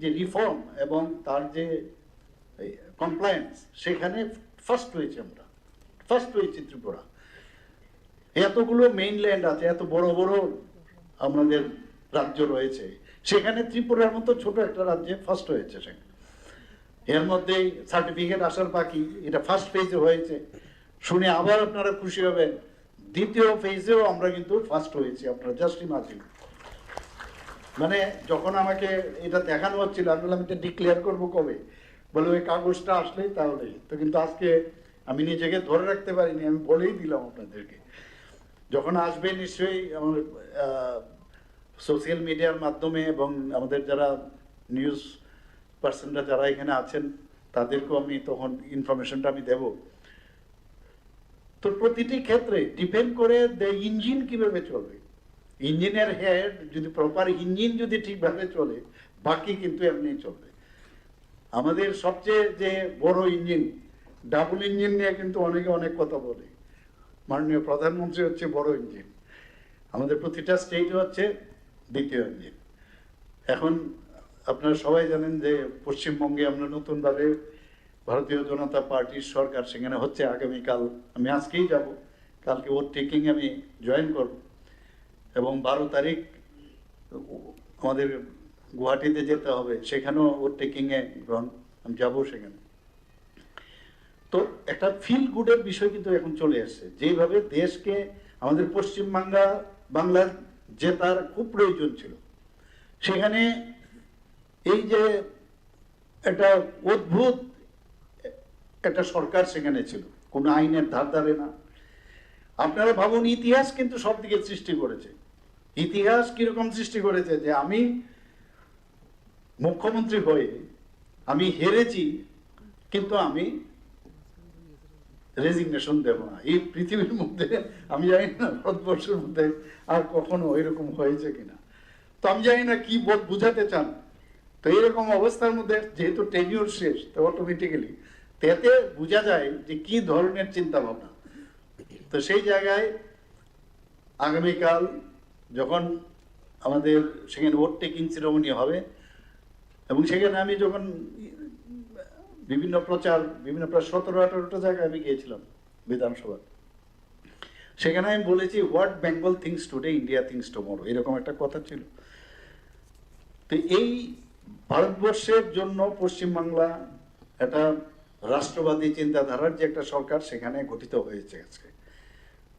যে রিফর্ম এবং তার যে কমপ্লায়েন্স, সেখানে ফার্স্ট হয়েছে, আমরা ফার্স্ট হয়েছি ত্রিপুরা। এতগুলো মেইনল্যান্ড আছে, এত বড় বড় আমাদের রাজ্য রয়েছে, সেখানে ত্রিপুরার মতো ছোট একটা রাজ্যে ফার্স্ট হয়েছে। সেখানে এর মধ্যেই সার্টিফিকেট আসার বাকি, এটা ফার্স্ট ফেজে হয়েছে, শুনে আবার আপনারা খুশি হবেন। দ্বিতীয় ফেজেও আমরা কিন্তু ফার্স্ট হয়েছি, আপনারা জাস্ট ইমাজিন। মানে যখন আমাকে এটা দেখানো হচ্ছিল, আমি বললাম এটা ডিক্লেয়ার করবো কবে, বলে ওই কাগজটা আসলেই তাহলে তো। কিন্তু আজকে আমি নিজেকে ধরে রাখতে পারিনি, আমি বলেই দিলাম আপনাদেরকে। যখন আসবে নিশ্চয়ই আমার সোশ্যাল মিডিয়ার মাধ্যমে এবং আমাদের যারা নিউজ পার্সনরা যারা এখানে আছেন তাদেরকেও আমি তখন ইনফরমেশনটা আমি দেব। তো প্রতিটি ক্ষেত্রে ডিপেন্ড করে ইঞ্জিন কিভাবে চলবে। ইঞ্জিনের হেড যদি প্রপার ইঞ্জিন যদি ঠিকভাবে চলে, বাকি কিন্তু এমনি চলবে। আমাদের সবচেয়ে যে বড় ইঞ্জিন, ডাবল ইঞ্জিন নিয়ে কিন্তু অনেকে অনেক কথা বলে। মাননীয় প্রধানমন্ত্রী হচ্ছে বড় ইঞ্জিন, আমাদের প্রতিটা স্টেট হচ্ছে দ্বিতীয় ইঞ্জিন। এখন আপনারা সবাই জানেন যে পশ্চিমবঙ্গে আমরা নতুনভাবে ভারতীয় জনতা পার্টির সরকার সেখানে হচ্ছে আগামীকাল। আমি আজকেই যাব, কালকে ওর টেকিং আমি জয়েন করব এবং 12 তারিখ আমাদের গুয়াহাটিতে যেতে হবে, সেখানেও ওর টেকিংয়ে আমি যাবো সেখানে। তো একটা ফিল গুডের বিষয় কিন্তু এখন চলে আসছে, যেভাবে দেশকে আমাদের বাংলার জেতার খুব প্রয়োজন ছিল, সেখানে এই যে একটা অদ্ভুত একটা সরকার সেখানে ছিল, কোনো আইনের ধার ধারে না। আপনারা ভাবুন, ইতিহাস কিন্তু সব দিকে সৃষ্টি করেছে। ইতিহাস কিরকম সৃষ্টি করেছে যে আমি মুখ্যমন্ত্রী হয়ে আমি হেরেছি, কিন্তু আমি রেজিগনেশন দেব না। এই পৃথিবীর মধ্যে আমি জানি না ভারতবর্ষের মধ্যে আর কখনো এরকম হয়েছে কিনা, তো আমি জানি না কি বুঝাতে চান। তো এরকম অবস্থার মধ্যে যেহেতু টেনিউর শেষ, তো অটোমেটিক্যালি এতে বোঝা যায় যে কি ধরনের চিন্তা ভাবনা। তো সেই জায়গায় আগামীকাল যখন আমাদের সেখানে ভোট টেকিং সেরেমনি হবে, এবং সেখানে আমি যখন বিভিন্ন প্রায় 17-18টা জায়গায় আমি গিয়েছিলাম বিধানসভা, সেখানে আমি বলেছি what Bengal things today, India things tomorrow, এরকম একটা কথা ছিল। তো এই ভারতবর্ষের জন্য পশ্চিমবাংলা একটা রাষ্ট্রবাদী চিন্তাধারার যে একটা সরকার সেখানে গঠিত হয়েছে, আজকে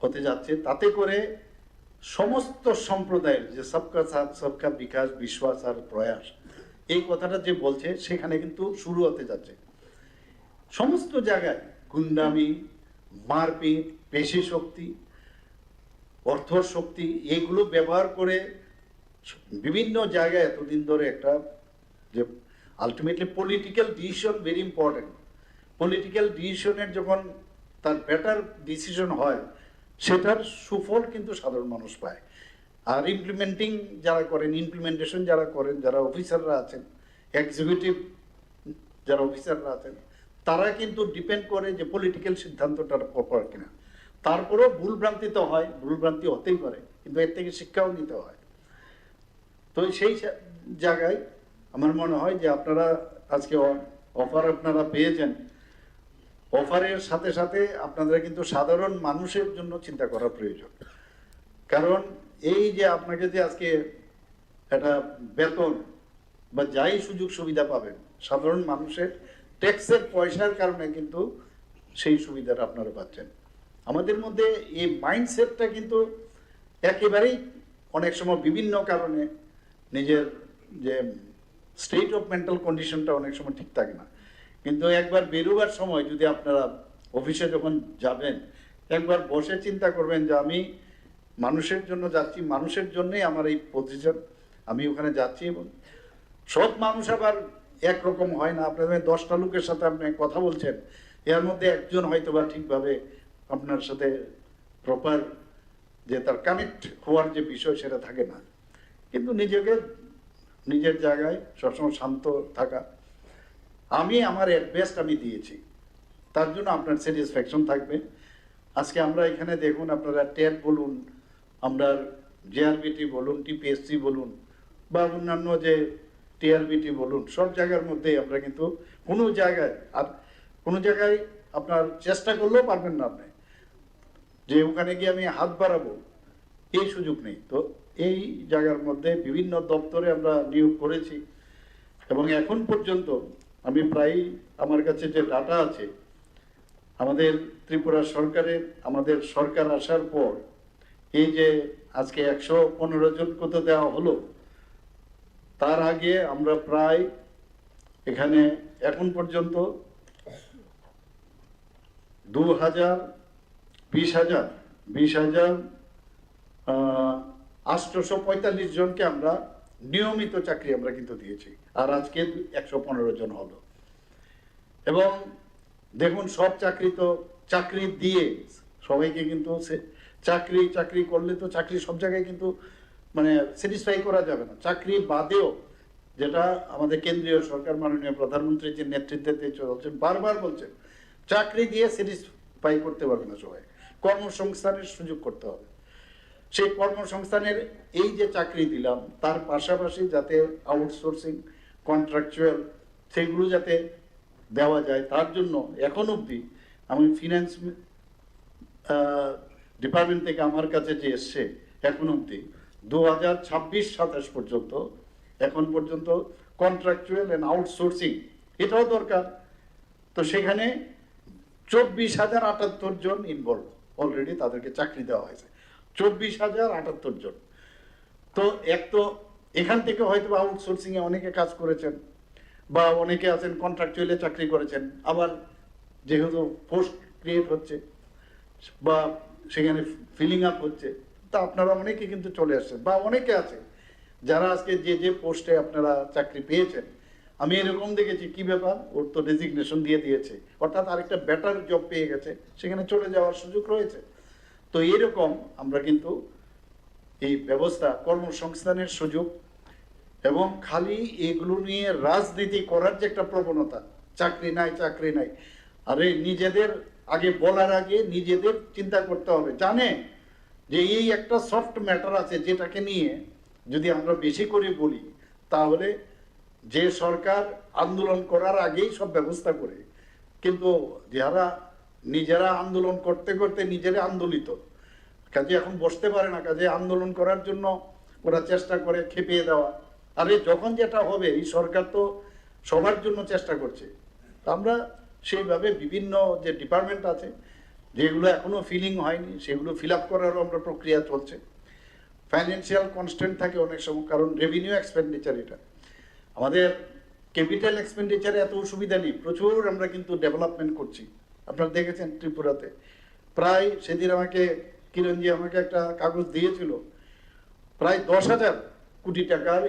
হতে যাচ্ছে। তাতে করে সমস্ত সম্প্রদায়ের যে সবকা সাথ সবকা বিকাশ, বিশ্বাস আর প্রয়াস, এই কথাটা যে বলছে, সেখানে কিন্তু শুরু হতে যাচ্ছে। সমস্ত জায়গায় গুন্ডামি, মারপিট, পেশি শক্তি, অর্থ শক্তি, এইগুলো ব্যবহার করে বিভিন্ন জায়গায় এতদিন ধরে একটা যে ultimately political decision very important. Political ডিসিশনের যখন তার বেটার ডিসিশন হয়, সেটার সুফল কিন্তু সাধারণ মানুষ পায়। আর ইমপ্লিমেন্টিং যারা করেন, ইমপ্লিমেন্টেশন যারা করেন, যারা অফিসাররা আছেন, এক্সিকিউটিভ যারা অফিসাররা আছেন, তারা কিন্তু ডিপেন্ড করে যে পলিটিক্যাল সিদ্ধান্তটার পর কিনা। তারপরেও ভুলভ্রান্তি তো হয়, ভুলভ্রান্তি হতেই পারে, কিন্তু এর থেকে শিক্ষাও নিতে হয়। তো সেই জায়গায় আমার মনে হয় যে আপনারা আজকে অফার আপনারা পেয়েছেন, অফারের সাথে সাথে আপনাদের কিন্তু সাধারণ মানুষের জন্য চিন্তা করা প্রয়োজন। কারণ এই যে আপনাকে যে আজকে একটা বেতন বা যাই সুযোগ সুবিধা পাবেন, সাধারণ মানুষের ট্যাক্সের পয়সার কারণে কিন্তু সেই সুবিধাটা আপনারা পাচ্ছেন। আমাদের মধ্যে এই মাইন্ডসেটটা কিন্তু একেবারেই অনেক সময় বিভিন্ন কারণে নিজের যে স্টেট অফ মেন্টাল কন্ডিশনটা অনেক সময় ঠিক থাকে না। কিন্তু একবার বেরোবার সময় যদি আপনারা অফিসে যখন যাবেন, একবার বসে চিন্তা করবেন যে আমি মানুষের জন্য যাচ্ছি, মানুষের জন্যই আমার এই পজিশন, আমি ওখানে যাচ্ছি। এবং সব মানুষ আবার একরকম হয় না। আপনাদের 10টা লোকের সাথে আপনি কথা বলছেন, এর মধ্যে একজন হয়তো বা ঠিকভাবে আপনার সাথে প্রপার যে তার কানেক্ট হওয়ার যে বিষয়, সেটা থাকে না। কিন্তু নিজেকে নিজের জায়গায় সবসময় শান্ত থাকা, আমি আমার এর বেস্ট আমি দিয়েছি, তার জন্য আপনার স্যাটিসফ্যাকশন থাকবে। আজকে আমরা এখানে দেখুন, আপনারা টেট বলুন, আমরা জেআরবিটি বলুন, টিপিএসসি বলুন, বা অন্যান্য যে টিআরবিটি বলুন, সব জায়গার মধ্যে আমরা কিন্তু কোনো জায়গায় আপনার চেষ্টা করলেও পারবেন না আপনি যে ওখানে গিয়ে আমি হাত বাড়াবো, এই সুযোগ নেই। তো এই জায়গার মধ্যে বিভিন্ন দপ্তরে আমরা নিয়োগ করেছি এবং এখন পর্যন্ত আমি প্রায়, আমার কাছে যে ডাটা আছে, আমাদের ত্রিপুরা সরকারের, আমাদের সরকার আসার পর এই যে আজকে 115 জন কত দেওয়া হলো, তার আগে আমরা প্রায় এখানে এখন পর্যন্ত 20,000 জনকে আমরা নিয়মিত চাকরি আমরা কিন্তু দিয়েছি, আর আজকে 115 জন হলো। এবং দেখুন, সব চাকরি দিয়ে সবাইকে কিন্তু চাকরি করলে তো চাকরি সব জায়গায় কিন্তু মানে স্যাটিসফাই করা যাবে না। চাকরি বাদেও, যেটা আমাদের কেন্দ্রীয় সরকার মাননীয় প্রধানমন্ত্রী যে নেতৃত্বে চলছেন, বারবার বলছেন চাকরি দিয়ে স্যাটিসফাই করতে পারবে না সবাই, কর্মসংস্থানের সুযোগ করতে হবে। সেই কর্মসংস্থানের এই যে চাকরি দিলাম, তার পাশাপাশি যাতে আউটসোর্সিং, কন্ট্রাকচুয়াল, সেগুলো যাতে দেওয়া যায়, তার জন্য এখন অবধি আমি ফিনান্স ডিপার্টমেন্ট থেকে আমার কাছে যে এসছে, এখন অবধি 2026-27 পর্যন্ত, এখন পর্যন্ত কন্ট্রাকচুয়াল এন্ড আউটসোর্সিং এটাও দরকার। তো সেখানে 24,078 জন ইনভলভ, অলরেডি তাদেরকে চাকরি দেওয়া হয়েছে, 24,078 জন। তো এখান থেকে হয়তো আউটসোর্সিং এ অনেকে কাজ করেছেন, বা অনেকে আছেন কন্ট্রাকচুয়ালি চাকরি করেছেন, আবার যেহেতু পোস্ট ক্রিয়েট হচ্ছে বা সেখানে ফিলিং আপ হচ্ছে, তা আপনারা অনেকে কিন্তু চলে আসছেন, বা অনেকে আছে যারা আজকে যে পোস্টে আপনারা চাকরি পেয়েছেন, আমি এরকম দেখেছি, কি ব্যাপার, ওর তো রেজিগনেশন দিয়ে দিয়েছে, অর্থাৎ আরেকটা বেটার জব পেয়ে গেছে, সেখানে চলে যাওয়ার সুযোগ রয়েছে। তো এরকম আমরা কিন্তু এই ব্যবস্থা, কর্মসংস্থানের সুযোগ, এবং খালি এগুলো নিয়ে রাজনীতি করার যে একটা প্রবণতা, চাকরি নাই, আরে নিজেদের আগে বলার আগে নিজেদের চিন্তা করতে হবে। জানে যে এই একটা সফট ম্যাটার আছে, যেটাকে নিয়ে যদি আমরা বেশি করে বলি, তাহলে যে সরকার আন্দোলন করার আগেই সব ব্যবস্থা করে, কিন্তু যারা নিজেরা আন্দোলন করতে করতে নিজেরা আন্দোলিত, কাজে এখন বসতে পারে না, কাজে আন্দোলন করার জন্য ওরা চেষ্টা করে খেপিয়ে দেওয়া। আরে যখন যেটা হবে, এই সরকার তো সবার জন্য চেষ্টা করছে। আমরা সেইভাবে বিভিন্ন যে ডিপার্টমেন্ট আছে, যেগুলো এখনো ফিলিং হয়নি, সেগুলো ফিল আপ করারও আমরা প্রক্রিয়া চলছে। ফাইন্যান্সিয়াল কনস্ট্যান্ট থাকে অনেক সময়, কারণ রেভিনিউ এক্সপেন্ডিচার, এটা আমাদের ক্যাপিটাল এক্সপেন্ডিচারে এত সুবিধা নেই, প্রচুর আমরা কিন্তু ডেভেলপমেন্ট করছি। আপনারা দেখেছেন ত্রিপুরাতে প্রায়, সেদিন আমাকে কিরণজি আমাকে একটা কাগজ দিয়েছিল, প্রায় 10,000 কোটি টাকার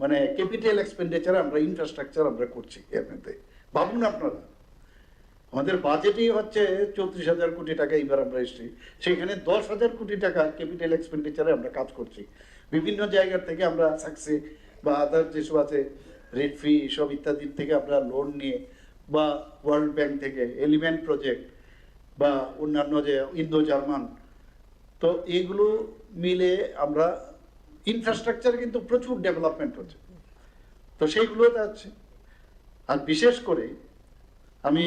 মানে ক্যাপিটাল এক্সপেন্ডিচার আমরা, ইনফ্রাস্ট্রাকচার আমরা করছি এর মধ্যে। ভাবুন আপনারা, আমাদের বাজেটই হচ্ছে 34,000 কোটি টাকা, এইবার আমরা এসেছি, সেখানে 10,000 কোটি টাকা ক্যাপিটাল এক্সপেন্ডিচারে আমরা কাজ করছি। বিভিন্ন জায়গা থেকে আমরা সাকসে বা আদার যেসব আছে, রেড ফ্রি সব ইত্যাদি থেকে আমরা লোন নিয়ে, বা ওয়ার্ল্ড ব্যাংক থেকে এলিমেন্ট প্রজেক্ট, বা অন্যান্য যে ইন্দো জার্মান, তো এইগুলো মিলে আমরা ইনফ্রাস্ট্রাকচার কিন্তু প্রচুর ডেভেলপমেন্ট হচ্ছে। তো সেইগুলো যাচ্ছে। আর বিশেষ করে আমি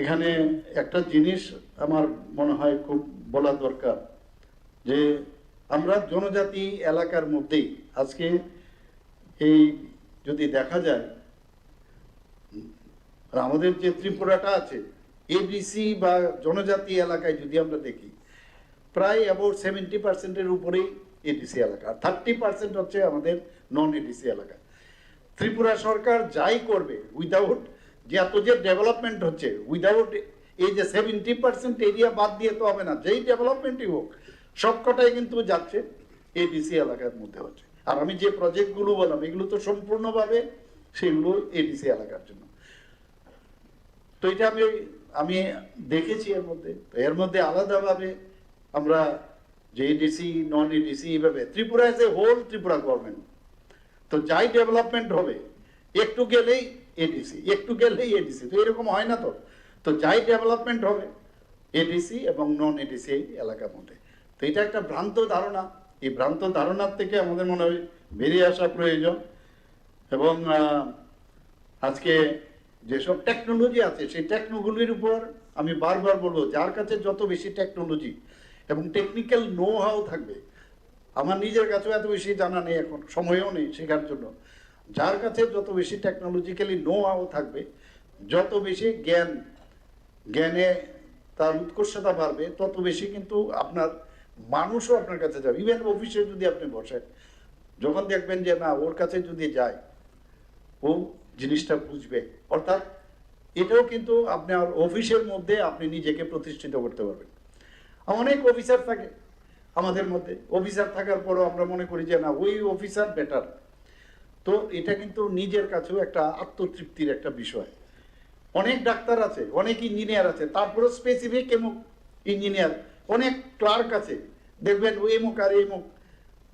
এখানে একটা জিনিস আমার মনে হয় খুব বলা দরকার, যে আমরা জনজাতি এলাকার মধ্যেই আজকে এই যদি দেখা যায়, আমাদের যে ত্রিপুরাটা আছে, এডিসি বা জনজাতি এলাকায় যদি আমরা দেখি, প্রায় অ্যাবাউট 70% উপরেই এডিসি এলাকা, 30% হচ্ছে আমাদের নন এডিসি এলাকা। ত্রিপুরা সরকার যাই করবে, উইদাউট যে এত যে ডেভেলপমেন্ট হচ্ছে, উইদাউট এই যে 70% এরিয়া বাদ দিয়ে তো হবে না, যেই ডেভেলপমেন্টই হোক সবকটাই কিন্তু যাচ্ছে এডিসি এলাকার মধ্যে হচ্ছে। আর আমি যে প্রজেক্টগুলো বললাম, এগুলো তো সম্পূর্ণভাবে সেগুলো এডিসি এলাকার জন্য। তো এটা আমি দেখেছি এর মধ্যে। তো এর মধ্যে আলাদাভাবে আমরা যে এডিসি, নন এডিসি, এইভাবে Tripura as a whole, Tripura government, তো যাই ডেভেলপমেন্ট হবে, একটু গেলেই এডিসি, একটু গেলেই এডিসি, তো এরকম হয় না। তো যাই ডেভেলপমেন্ট হবে, এডিসি এবং নন এডিসি এলাকার মধ্যে। তো এটা একটা ভ্রান্ত ধারণা, এই ভ্রান্ত ধারণার থেকে আমাদের মনে হয় বেরিয়ে আসা প্রয়োজন। এবং আজকে যেসব টেকনোলজি আছে সেই টেকনোলজির উপর আমি বারবার বলবো, যার কাছে যত বেশি টেকনোলজি এবং টেকনিক্যাল নো হাউ থাকবে, আমার নিজের কাছেও এত বেশি জানা নেই, এখন সময়ও নেই শেখার জন্য, যার কাছে যত বেশি টেকনোলজিক্যালি নো হাউ থাকবে, যত বেশি জ্ঞানে তার উৎকর্ষতা বাড়বে, তত বেশি কিন্তু আপনার মানুষও আপনার কাছে যাবে। ইভেন অফিসে যদি আপনি বসেন, যখন দেখবেন যে না, ওর কাছে যদি যায় ও জিনিসটা বুঝবে, অর্থাৎ এটাও কিন্তু আপনার অফিসের মধ্যে আপনি নিজেকে প্রতিষ্ঠিত করতে পারবেন। অনেক অফিসার থাকে আমাদের মধ্যে, অফিসার থাকার পরও আমরা মনে করি যে না, ওই অফিসার বেটার। তো এটা কিন্তু নিজের কাছেও একটা আত্মতৃপ্তির একটা বিষয়। অনেক ডাক্তার আছে, অনেক ইঞ্জিনিয়ার আছে, তারপরে স্পেসিফিক এমুক ইঞ্জিনিয়ার, অনেক ক্লার্ক আছে, দেখবেন ওই এমুক আর এমুক।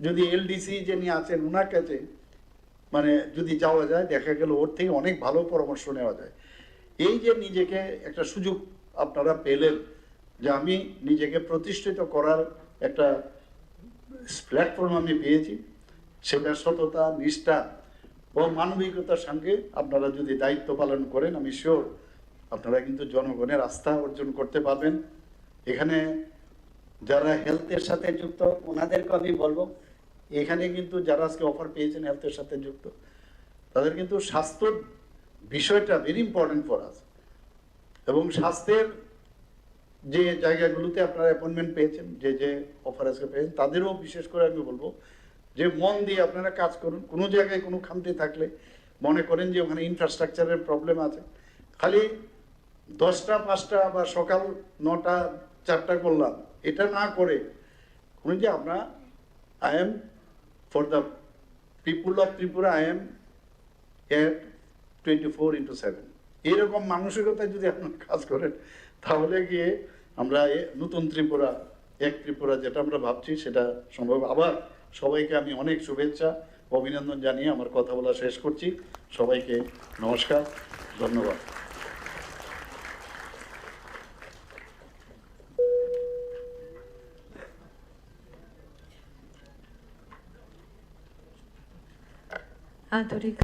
যদি এলডিসি যিনি আছেন ওনার কাছে মানে যদি যাওয়া যায়, দেখা গেল ওর থেকে অনেক ভালো পরামর্শ নেওয়া যায়। এই যে নিজেকে একটা সুযোগ আপনারা পেলেন, যে আমি নিজেকে প্রতিষ্ঠিত করার একটা প্ল্যাটফর্ম আমি পেয়েছি, সেটা সততা, নিষ্ঠা ও মানবিকতার সঙ্গে আপনারা যদি দায়িত্ব পালন করেন, আমি শিওর আপনারা কিন্তু জনগণের আস্থা অর্জন করতে পারবেন। এখানে যারা হেলথের সাথে যুক্ত ওনাদেরকে আমি বলবো, এখানে কিন্তু যারা আজকে অফার পেয়েছেন হেলথের সাথে যুক্ত, তাদের কিন্তু স্বাস্থ্য বিষয়টা ভেরি ইম্পর্টেন্ট ফর আস। এবং স্বাস্থ্যের যে জায়গাগুলোতে আপনারা অ্যাপয়েন্টমেন্ট পেয়েছেন, যে অফার আজকে পেয়েছেন, তাদেরও বিশেষ করে আমি বলবো যে মন দিয়ে আপনারা কাজ করুন। কোনো জায়গায় কোনো খামতি থাকলে, মনে করেন যে ওখানে ইনফ্রাস্ট্রাকচারের প্রবলেম আছে, খালি 10টা 5টা বা সকাল 9টা 4টা করলাম, এটা না করে কোনো যে আমরা I am for the people of Tripura, I am at 24/7, এরকম মানসিকতায় যদি আপনার কাজ করেন, তাহলে গিয়ে আমরা নতুন ত্রিপুরা, এক ত্রিপুরা যেটা আমরা ভাবছি সেটা সম্ভব। আবার সবাইকে আমি অনেক শুভেচ্ছা, অভিনন্দন জানিয়ে আমার কথা বলা শেষ করছি। সবাইকে নমস্কার, ধন্যবাদ। আন্তরিক